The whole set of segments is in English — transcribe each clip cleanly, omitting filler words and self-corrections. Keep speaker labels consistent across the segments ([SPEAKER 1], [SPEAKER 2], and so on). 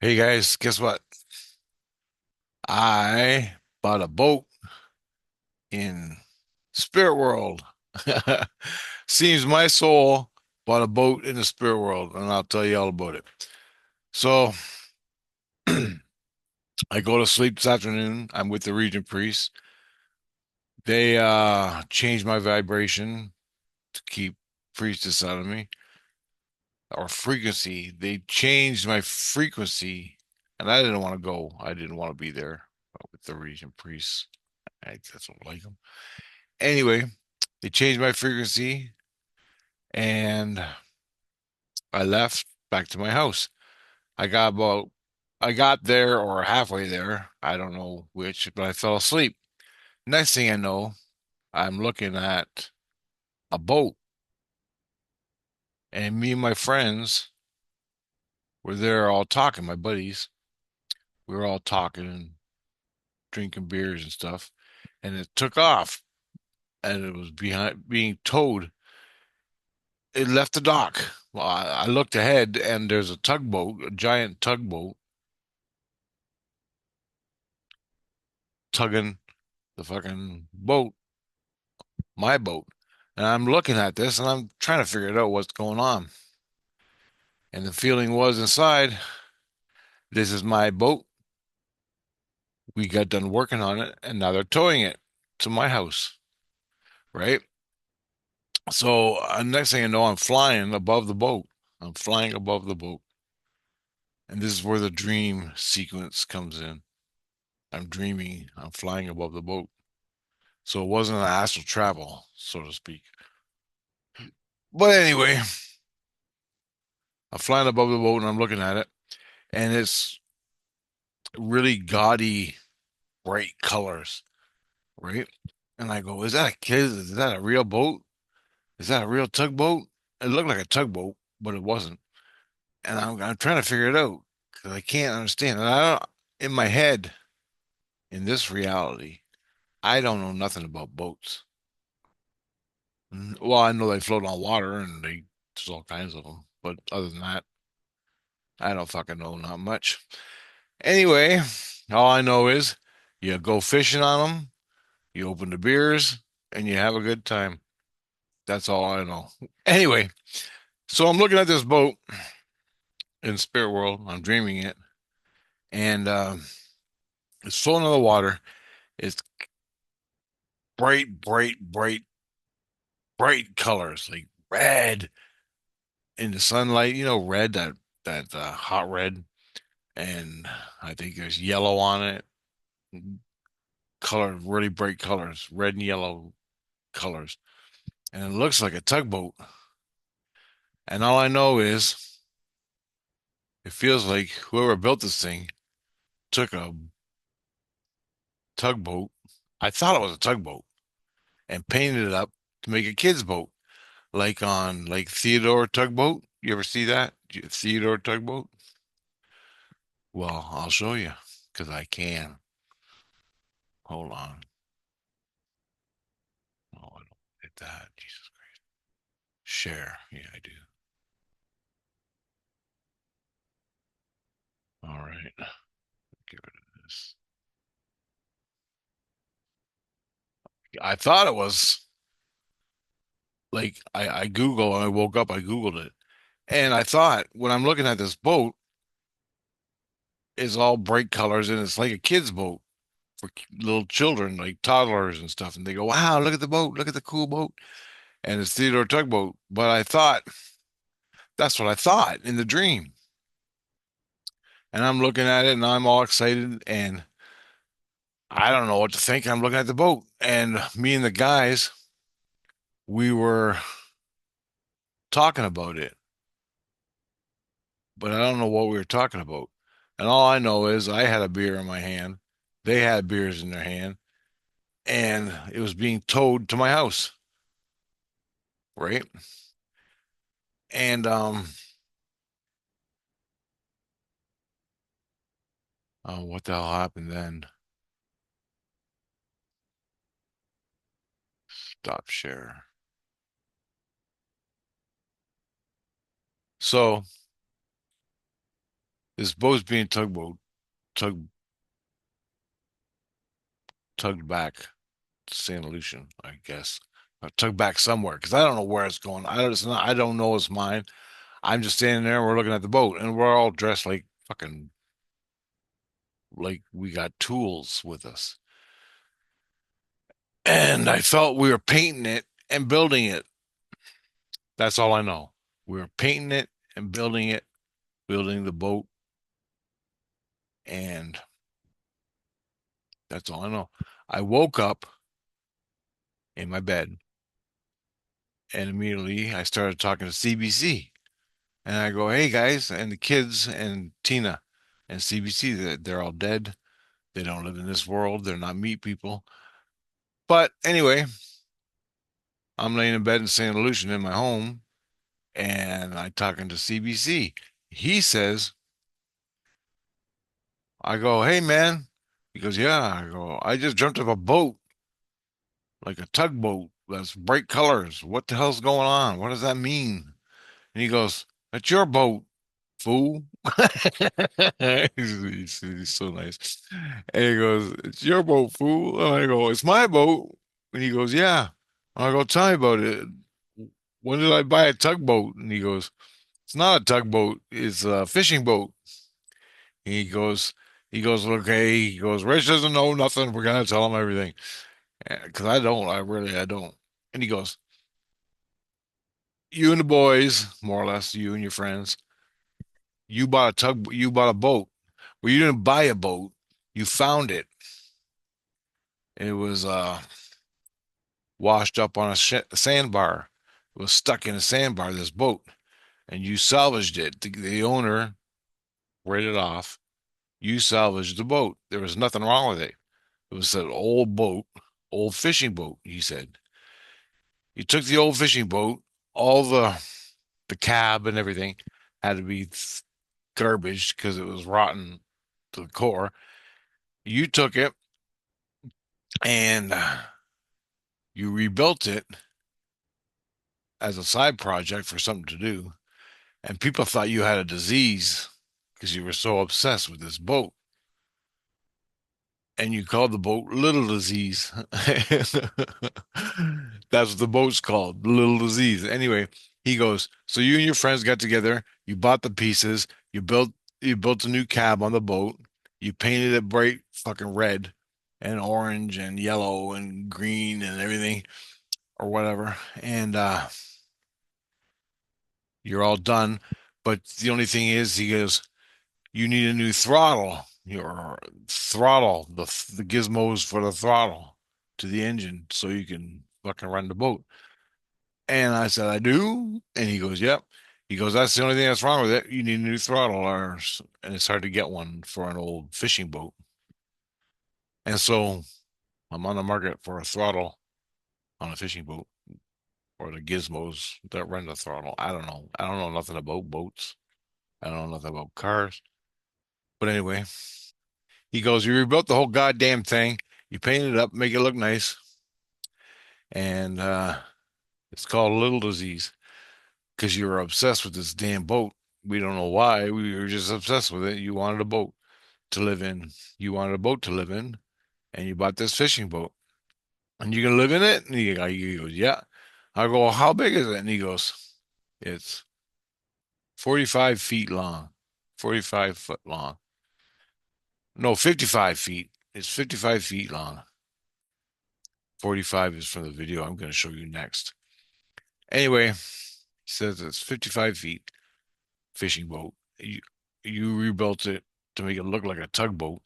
[SPEAKER 1] Hey guys, guess what? I bought a boat in Spirit World. Seems my soul bought a boat in the Spirit World, and I'll tell you all about it. So I go to sleep this afternoon. I'm with the Regent Priest. They changed my vibration to keep priestess out of me or frequency. They changed my frequency, and I didn't want to go. I didn't want to be there with the Regent Priest. I just don't like them. Anyway, they changed my frequency and I left back to my house. I got about, I got there or halfway there. I don't know which, but I fell asleep. Next thing I know, I'm looking at a boat and me and my friends were there all talking, my buddies. We were all talking and drinking beers and stuff. And it took off and it was being towed. It left the dock. Well, I looked ahead and there's a tugboat, a giant tugboat tugging the fucking boat, my boat. And I'm looking at this and I'm trying to figure it out what's going on. And the feeling was inside, this is my boat. We got done working on it and now they're towing it to my house, right? So next thing I know, I'm flying above the boat. I'm flying above the boat. And this is where the dream sequence comes in. I'm dreaming, I'm flying above the boat. So it wasn't an astral travel, so to speak. But anyway, I'm flying above the boat and I'm looking at it, and it's really gaudy, bright colors, right? And I go, is that a kid? Is that a real boat? Is that a real tugboat? It looked like a tugboat, but it wasn't. And I'm trying to figure it out because I can't understand. And I don't, in my head, in this reality, I don't know nothing about boats. Well, I know they float on water and there's all kinds of them, but other than that, I don't fucking know not much. Anyway, all I know is you go fishing on them, you open the beers, and you have a good time. That's all I know. Anyway, so I'm looking at this boat in Spirit World. I'm dreaming it, and it's floating on the water. It's bright, bright, bright, bright colors, like red in the sunlight. You know, red that hot red, and I think there's yellow on it. Color, really bright colors, red and yellow colors, and it looks like a tugboat. And all I know is it feels like whoever built this thing took a tugboat. I thought it was a tugboat and painted it up to make a kid's boat, like on like Theodore Tugboat. You ever see that? Theodore Tugboat? Well, I'll show you because I can. Hold on. Oh, I don't hit that. Jesus Christ. Share. Yeah, I do. All right. Get rid of this. I thought it was like I Google and I woke up, I Googled it. And I thought when I'm looking at this boat, it's all bright colors and it's like a kid's boat for little children, like toddlers and stuff. And they go, wow, look at the boat, look at the cool boat. And it's Theodore Tugboat. But I thought, that's what I thought in the dream. And I'm looking at it and I'm all excited and I don't know what to think. I'm looking at the boat. And me and the guys, we were talking about it, but I don't know what we were talking about. And all I know is I had a beer in my hand. They had beers in their hand, and it was being towed to my house, right? And what the hell happened then? Stop share. So This boat's being tugged tugged back to St. Lucian, I guess. Or tugged back somewhere because I don't know where it's going. I don't know it's mine. I'm just standing there and we're looking at the boat and we're all dressed like fucking like we got tools with us. And I felt we were painting it and building it. That's all I know. We were painting it and building it, building the boat, and that's all I know. I woke up in my bed and immediately I started talking to CBC. And I go, hey guys, and the kids and Tina and CBC, they're all dead. They don't live in this world. They're not meat people. But anyway, I'm laying in bed in St. Lucian in my home and I'm talking to CBC. He says, I go, hey man. He goes, yeah. I go, I just dreamt of a boat, like a tugboat that's bright colors. What the hell's going on? What does that mean? And he goes, that's your boat, fool. He's so nice. And he goes, it's your boat, fool. And I go, it's my boat. And he goes, yeah. I go, tell me about it. When did I buy a tugboat? And he goes, it's not a tugboat. It's a fishing boat. He goes, okay. He goes, Rich doesn't know nothing. We're gonna tell him everything. Because I don't. I don't. And he goes, you and the boys, more or less, you and your friends, you bought a boat. Well, you didn't buy a boat. You found it. It was washed up on a sandbar. It was stuck in a sandbar, this boat, and you salvaged it. The owner read it off. You salvaged the boat. There was nothing wrong with it. It was an old boat, old fishing boat, he said. You took the old fishing boat, all the cab and everything had to be garbage because it was rotten to the core. You took it and you rebuilt it as a side project for something to do. And people thought you had a disease because you were so obsessed with this boat. And you called the boat Little Disease. That's what the boat's called, Little Disease. Anyway, he goes, so you and your friends got together, you bought the pieces, you built a new cab on the boat, you painted it bright fucking red and orange and yellow and green and everything or whatever. And you're all done. But the only thing is, he goes, you need a new throttle. Your throttle, the gizmos for the throttle to the engine, so you can fucking run the boat. And I said, I do. And he goes, yep. He goes, that's the only thing that's wrong with it. You need a new throttle, and it's hard to get one for an old fishing boat. And so I'm on the market for a throttle on a fishing boat or the gizmos that run the throttle. I don't know. I don't know nothing about boats. I don't know nothing about cars. But anyway, he goes, you rebuilt the whole goddamn thing. You painted it up, make it look nice. And it's called Little Disease because you were obsessed with this damn boat. We don't know why. We were just obsessed with it. You wanted a boat to live in. You wanted a boat to live in, and you bought this fishing boat. And you can live in it? And he goes, yeah. I go, well, how big is it? And he goes, it's 45 feet long, 45 foot long. No, 55 feet. It's 55 feet long. 45 is from the video I'm going to show you next. Anyway, he says it's 55 feet fishing boat. You rebuilt it to make it look like a tugboat,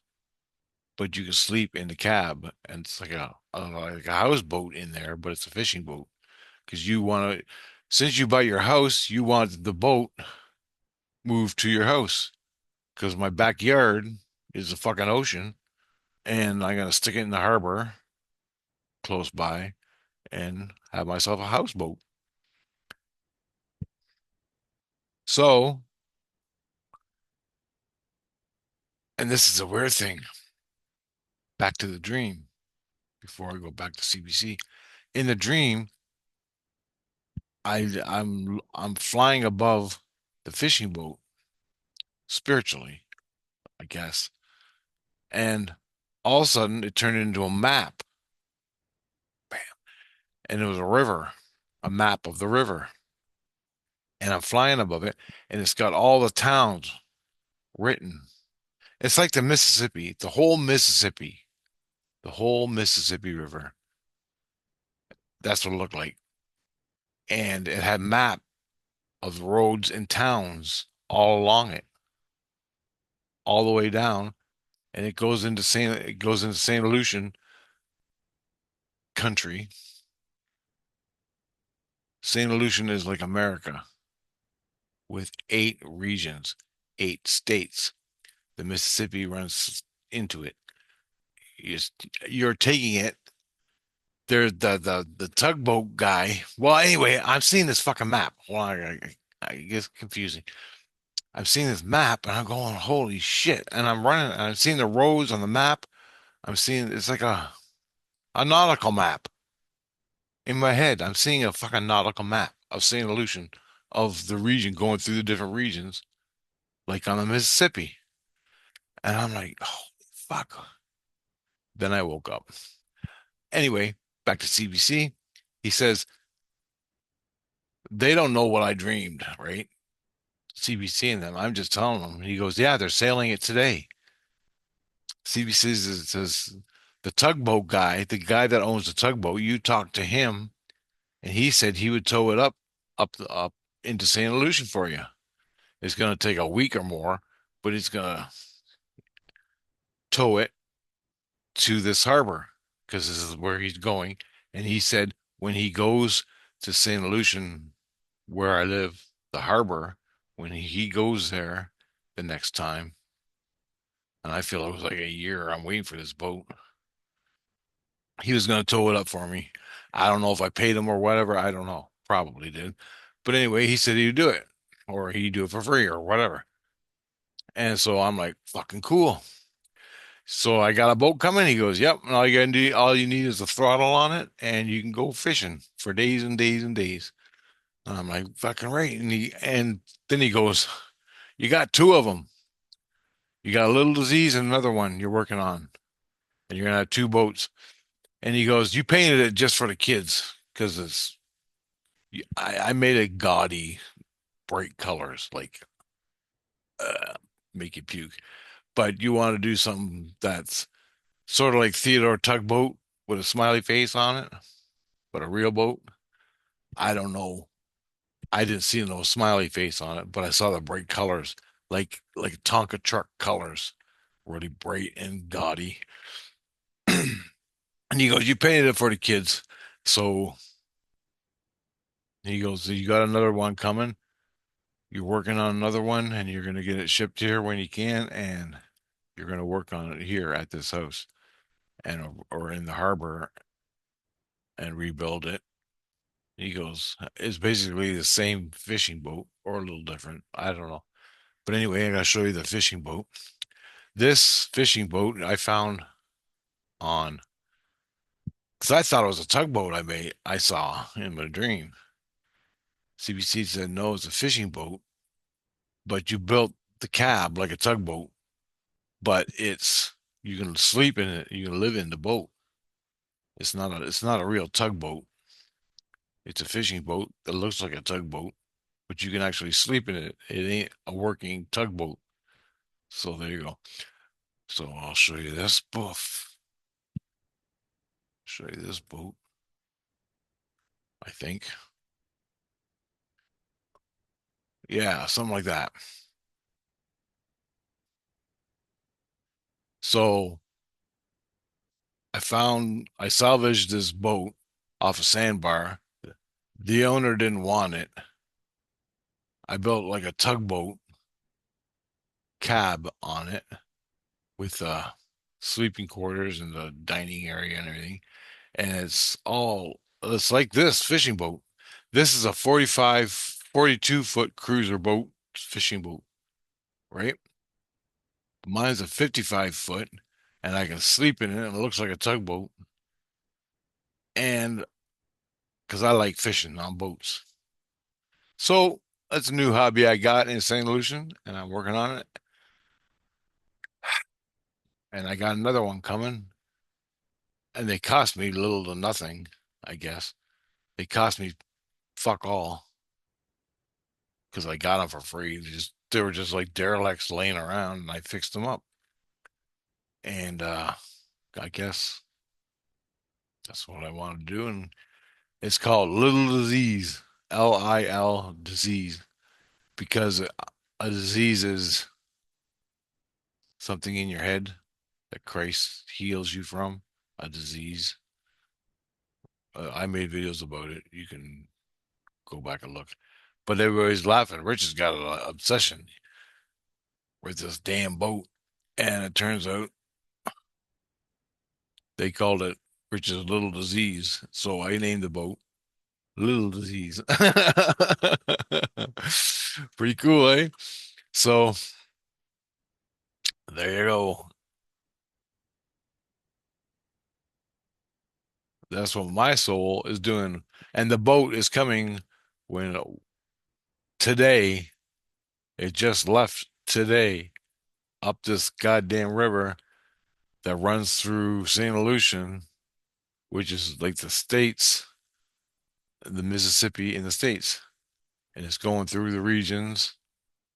[SPEAKER 1] but you can sleep in the cab, and it's like a houseboat in there, but it's a fishing boat because you want to. Since you bought your house, you want the boat moved to your house because my backyard is a fucking ocean, and I'm gonna stick it in the harbor close by and have myself a houseboat. So, and this is a weird thing. Back to the dream before I go back to CBC. In the dream, I'm flying above the fishing boat spiritually. I guess. And all of a sudden, it turned into a map, and it was a river, a map of the river. And I'm flying above it, and it's got all the towns written. It's like the Mississippi, the whole Mississippi River. That's what it looked like. And it had a map of roads and towns all along it, all the way down. And it goes into Saint Lucian country. Saint Lucian is like America with 8 regions, 8 states. The Mississippi runs into it. You're taking it. There's the tugboat guy. Well, anyway, I'm seeing this fucking map. Well, I get confusing. I'm seeing this map and I'm going, holy shit. And I'm running and I'm seeing the roads on the map. I'm seeing it's like a nautical map in my head. I'm seeing a fucking nautical map of St. Lucian of the region going through the different regions, like on the Mississippi. And I'm like, oh fuck. Then I woke up. Anyway, back to CBC. He says they don't know what I dreamed, right? CBC and them. I'm just telling them. He goes, yeah, they're sailing it today. CBC says the tugboat guy, the guy that owns the tugboat, you talked to him, and he said he would tow it up into St. Lucian for you. It's going to take a week or more, but he's going to tow it to this harbor because this is where he's going. And he said when he goes to St. Lucian, where I live, the harbor, when he goes there the next time, and I feel it was like a year, I'm waiting for this boat. He was going to tow it up for me. I don't know if I paid him or whatever. I don't know. Probably did. But anyway, he said he'd do it or he'd do it for free or whatever. And so I'm like, fucking cool. So I got a boat coming. He goes, yep. And all you need is a throttle on it and you can go fishing for days and days and days. And I'm like, fucking right. And then he goes, you got 2 of them. You got a little disease and another one you're working on. And you're gonna have 2 boats. And he goes, you painted it just for the kids because I made it gaudy, bright colors, like uh, make you puke. But you want to do something that's sort of like Theodore Tugboat with a smiley face on it, but a real boat. I don't know. I didn't see no smiley face on it, but I saw the bright colors, like Tonka truck colors, really bright and gaudy. And he goes, "You painted it for the kids." So he goes, "You got another one coming? You're working on another one, and you're gonna get it shipped here when you can, and you're gonna work on it here at this house and or in the harbor and rebuild it." He goes, "It's basically the same fishing boat or a little different. I don't know." But anyway, I gotta show you the fishing boat. This fishing boat I found on because I thought it was a tugboat I saw in my dream. CBC said no, it's a fishing boat, but you built the cab like a tugboat, but you can sleep in it, you can live in the boat. It's not a real tugboat. It's a fishing boat that looks like a tugboat, but you can actually sleep in it. It ain't a working tugboat. So there you go. So I'll show you this boof. Show you this boat, I think. Yeah, something like that. So I salvaged this boat off a sandbar. The owner didn't want it. I built like a tugboat cab on it with sleeping quarters and the dining area and everything. And it's like this fishing boat. This is a 42 foot cruiser boat, fishing boat, right? Mine's a 55 foot, and I can sleep in it, and it looks like a tugboat. And because I like fishing on boats. So that's a new hobby I got in St. Lucian, and I'm working on it. and I got another one coming, and they cost me little to nothing, I guess. They cost me fuck all because I got them for free. They were just like derelicts laying around, and I fixed them up. And I guess that's what I want to do. And it's called Little Disease, Lil disease, because a disease is something in your head that Christ heals you from, a disease. I made videos about it. You can go back and look. But everybody's laughing. Rich has got an obsession with this damn boat. And it turns out they called it Rich's Little Disease. So I named the boat Little Disease. Pretty cool, eh? So there you go. That's what my soul is doing. And the boat is coming when today, it just left today up this goddamn river that runs through St. Lucian, which is like the states, the Mississippi in the states. And it's going through the regions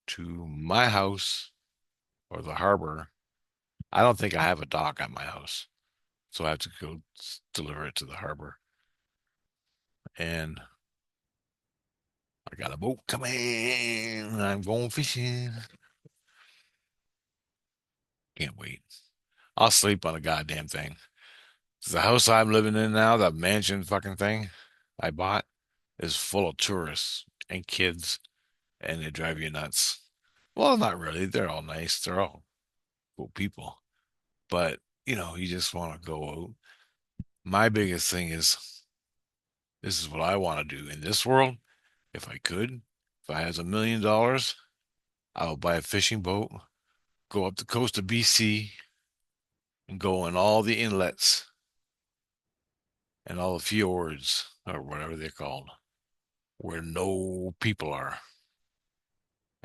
[SPEAKER 1] to my house or the harbor. I don't think I have a dock at my house, so I have to go deliver it to the harbor. And I got a boat coming, and I'm going fishing. Can't wait. I'll sleep on a goddamn thing. The house I'm living in now, that mansion fucking thing I bought, is full of tourists and kids, and they drive you nuts. Well, not really. They're all nice. They're all cool people. But, you just want to go out. My biggest thing is this is what I want to do in this world. If I could, if I had $1 million, I would buy a fishing boat, go up the coast of BC, and go in all the inlets and all the fjords or whatever they're called, where no people are,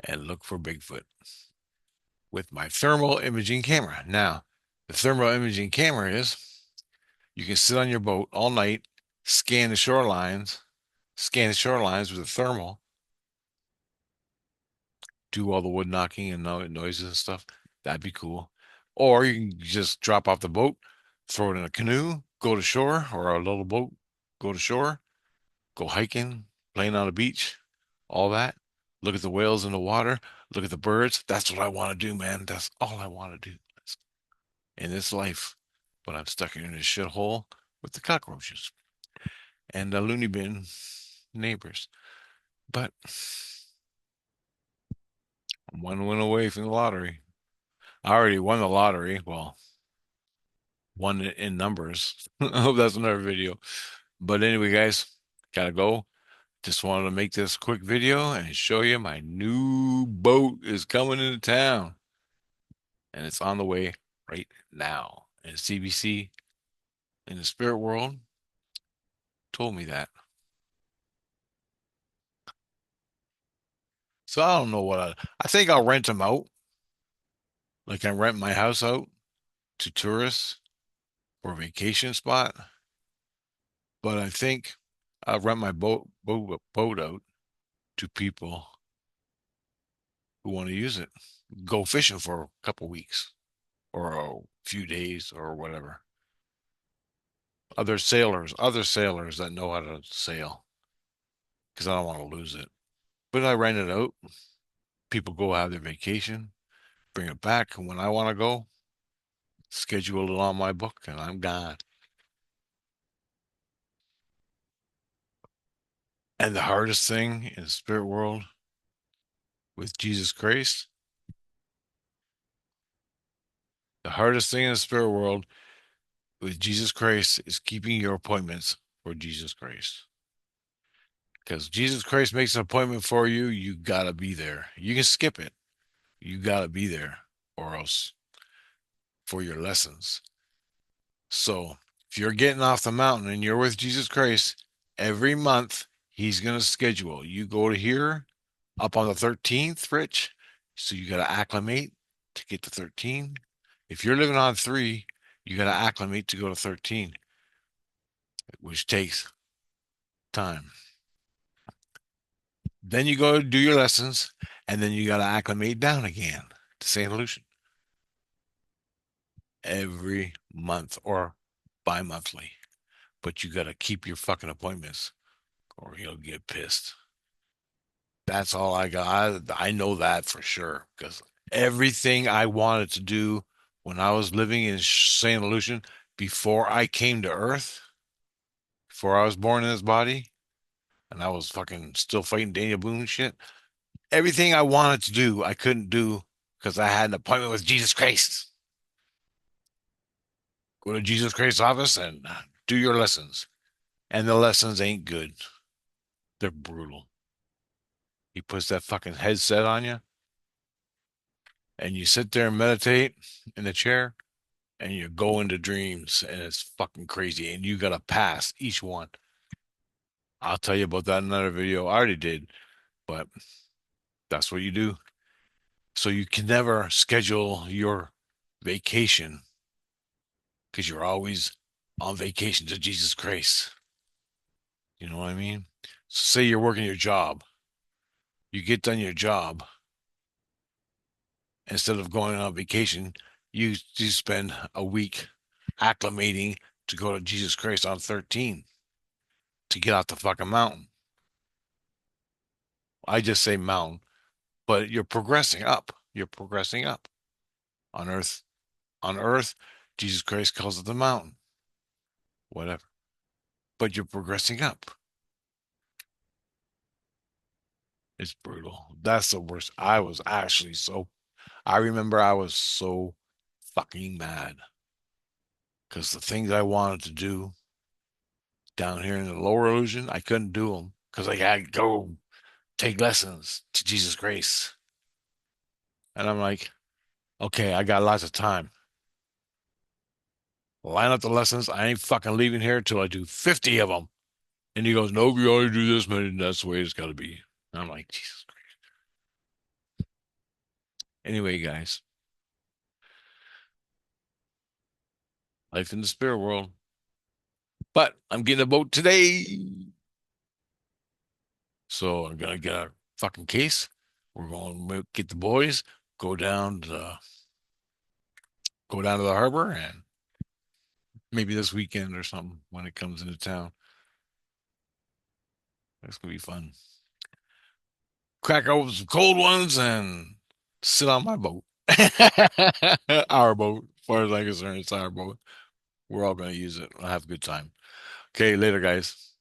[SPEAKER 1] and look for Bigfoot with my thermal imaging camera. Now, the thermal imaging camera is you can sit on your boat all night, scan the shorelines with a thermal, do all the wood knocking and noises and stuff. That'd be cool. Or you can just drop off the boat, throw it in a canoe, go to shore, or a little boat, go to shore, go hiking, playing on the beach, all that. Look at the whales in the water, look at the birds. That's what I want to do, man. That's all I want to do in this life. But I'm stuck in this shithole with the cockroaches and the loony bin neighbors. But one went away from the lottery. I already won the lottery. Well, won it in numbers. I hope that's another video. But anyway, guys, gotta go. Just wanted to make this quick video and show you my new boat is coming into town. And it's on the way right now. And CBC in the spirit world told me that. So I don't know what I think I'll rent them out. Like I rent my house out to tourists for a vacation spot. But I think I'll rent my boat out to people who want to use it. Go fishing for a couple weeks or a few days or whatever. Other sailors that know how to sail because I don't want to lose it. But I rent it out. People go have their vacation, bring it back, and when I want to go, schedule it on my book, and I'm gone. And the hardest thing in the spirit world with Jesus Christ, the hardest thing in the spirit world with Jesus Christ is keeping your appointments for Jesus Christ. Because Jesus Christ makes an appointment for you, you gotta be there. You can skip it. You gotta be there, or else for your lessons. So if you're getting off the mountain and you're with Jesus Christ, every month he's gonna schedule. You go to here up on the 13th, Rich. So you gotta acclimate to get to 13. If you're living on three, you got to acclimate to go to 13, which takes time. Then you go do your lessons, and then you got to acclimate down again to St. Lucian every month or bi-monthly. But you got to keep your fucking appointments or he'll get pissed. That's all I got. I know that for sure because everything I wanted to do when I was living in St. Lucian before I came to Earth, before I was born in this body, and I was fucking still fighting Daniel Boone and shit. Everything I wanted to do, I couldn't do because I had an appointment with Jesus Christ. Go to Jesus Christ's office and do your lessons. And the lessons ain't good. They're brutal. He puts that fucking headset on you and you sit there and meditate in the chair and you go into dreams and it's fucking crazy and you gotta pass each one. I'll tell you about that in another video. I already did, but that's what you do. So you can never schedule your vacation because you're always on vacation to Jesus Christ. You know what I mean? So say you're working your job, you get done your job. Instead of going on vacation, you spend a week acclimating to go to Jesus Christ on 13 to get out the fucking mountain. I just say mountain, but you're progressing up. You're progressing up on earth. On earth, Jesus Christ calls it the mountain, whatever. But you're progressing up. It's brutal. That's the worst. I remember I was so fucking mad because the things I wanted to do down here in the lower illusion, I couldn't do them because I had to go take lessons to Jesus Grace. And I'm like, okay, I got lots of time. Line up the lessons. I ain't fucking leaving here till I do 50 of them. And he goes, nope, you only do this many. And that's the way it's got to be. And I'm like, Jesus Christ. Anyway, guys, life in the spirit world. But I'm getting a boat today. So I'm going to get a fucking case. We're going to get the boys, go down to the, go down to the harbor and maybe this weekend or something when it comes into town. That's gonna be fun. Crack open some cold ones and sit on my boat. Our boat, as far as I'm concerned, it's our boat. We're all gonna use it. I'll have a good time. Okay, later, guys.